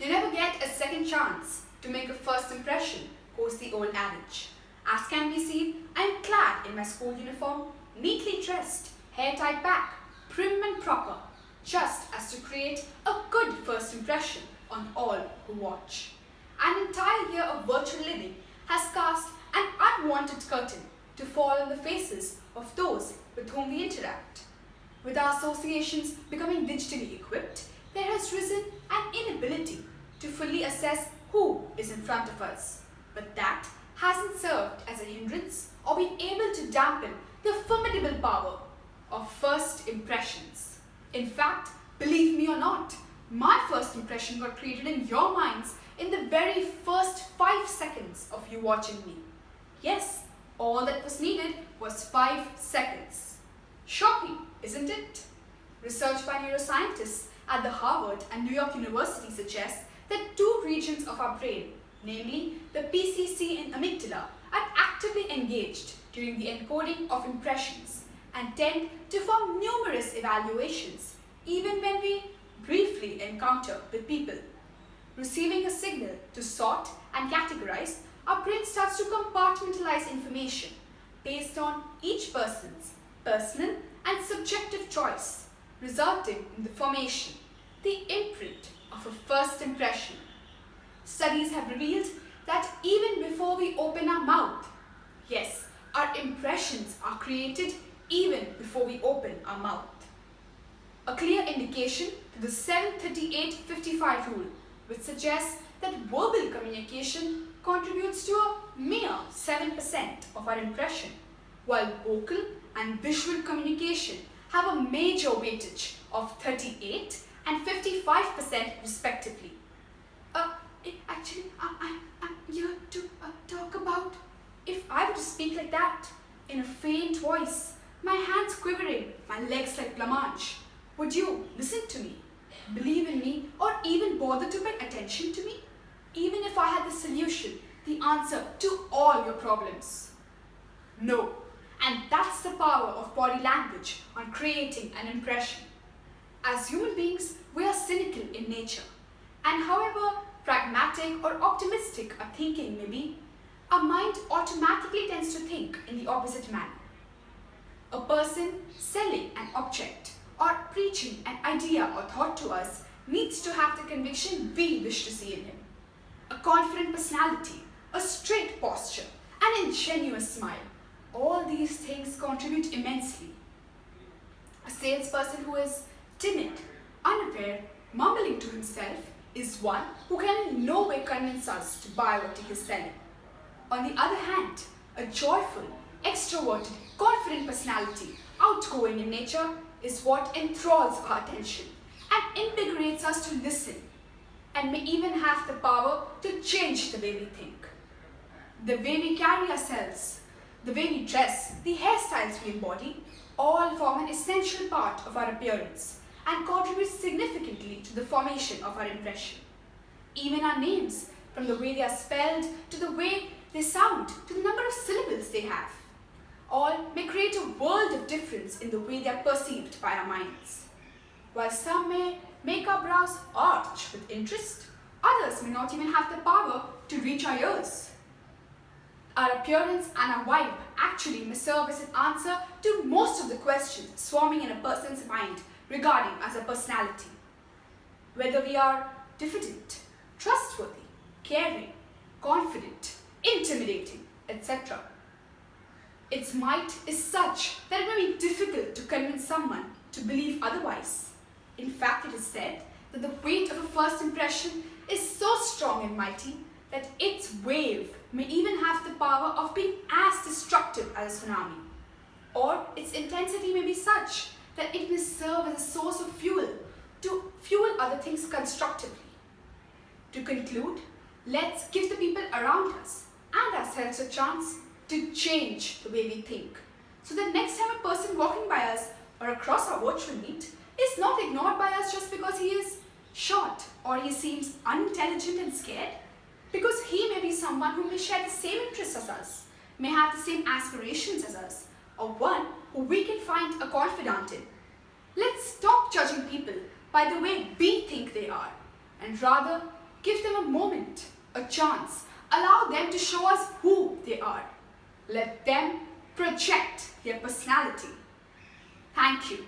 You never get a second chance to make a first impression, goes the old adage. As can be seen, I am clad in my school uniform, neatly dressed, hair tied back, prim and proper, just as to create a good first impression on all who watch. An entire year of virtual living has cast an unwanted curtain to fall on the faces of those with whom we interact. With our associations becoming digitally equipped, there has risen an inability to fully assess who is in front of us. But that hasn't served as a hindrance or been able to dampen the formidable power of first impressions. In fact, believe me or not, my first impression got created in your minds in the very first 5 seconds of you watching me. Yes, all that was needed was 5 seconds. Shocking, isn't it? Research by neuroscientists at the Harvard and New York University suggests that 2 regions of our brain, namely the PCC and amygdala, are actively engaged during the encoding of impressions and tend to form numerous evaluations even when we briefly encounter with people. Receiving a signal to sort and categorize, our brain starts to compartmentalize information based on each person's personal and subjective choice, resulting in the formation, the imprint of a first impression. Studies have revealed that even before we open our mouth, yes, our impressions are created even before we open our mouth. A clear indication to the 738-55 rule, which suggests that verbal communication contributes to a mere 7% of our impression, while vocal and visual communication have a major weightage of 38 and 55% respectively. I'm here to talk about. If I were to speak like that, in a faint voice, my hands quivering, my legs like blancmange, would you listen to me, believe in me, or even bother to pay attention to me? Even if I had the solution, the answer to all your problems? No. And that's the power of body language on creating an impression. As human beings, we are cynical in nature. And however pragmatic or optimistic our thinking may be, our mind automatically tends to think in the opposite manner. A person selling an object or preaching an idea or thought to us needs to have the conviction we wish to see in him. A confident personality, a straight posture, an ingenuous smile. All these things contribute immensely. A salesperson who is timid, unaware, mumbling to himself is one who can in no way convince us to buy what he is selling. On the other hand, a joyful, extroverted, confident personality, outgoing in nature, is what enthralls our attention and invigorates us to listen, and may even have the power to change the way we think. The way we carry ourselves, the way we dress, the hairstyles we embody, all form an essential part of our appearance and contribute significantly to the formation of our impression. Even our names, from the way they are spelled to the way they sound to the number of syllables they have, all may create a world of difference in the way they are perceived by our minds. While some may make our brows arch with interest, others may not even have the power to reach our ears. Our appearance and our vibe actually may serve as an answer to most of the questions swarming in a person's mind regarding as a personality. Whether we are diffident, trustworthy, caring, confident, intimidating, etc. Its might is such that it may be difficult to convince someone to believe otherwise. In fact, it is said that the weight of a first impression is so strong and mighty that its wave may even have the power of being as destructive as a tsunami. Or its intensity may be such that it may serve as a source of fuel to fuel other things constructively. To conclude, let's give the people around us and ourselves a chance to change the way we think, so that next time a person walking by us or across our virtual meet is not ignored by us just because he is short or he seems unintelligent and scared, because he may be someone who may share the same interests as us, may have the same aspirations as us, or one who we can find a confidant in. Let's stop judging people by the way we think they are, and rather Give them a moment, a chance. Allow them to show us who they are. Let them project their personality. Thank you.